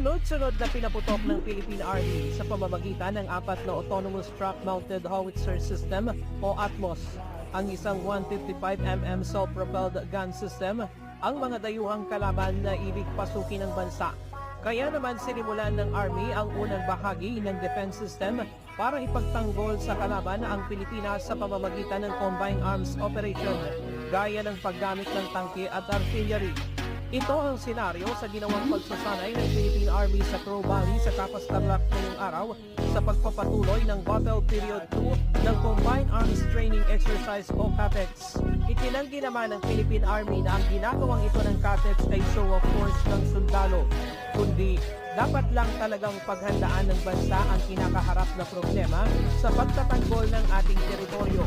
Sunod-sunod na pinaputok ng Philippine Army sa pamamagitan ng 4 na Autonomous Truck-Mounted Howitzer System o ATMOS, ang isang 155mm self-propelled gun system, ang mga dayuhang kalaban na ibig pasukin ng bansa. Kaya naman sinimulan ng Army ang unang bahagi ng defense system para ipagtanggol sa kalaban ang Pilipinas sa pamamagitan ng Combined Arms Operation, gaya ng paggamit ng tangke at artillery. Ito ang senaryo sa ginawang pagsasanay ng Philippine Army sa Crow Valley sa Capas Tarlac ngayong araw sa pagpapatuloy ng Battle Period 2 ng Combined Arms Training Exercise o CATEX. Itinanggi naman ng Philippine Army na ang ginagawang ito ng CATEX ay show of force ng sundalo, kundi dapat lang talagang paghandaan ng bansa ang kinakaharap na problema sa pagtatanggol ng ating teritoryo.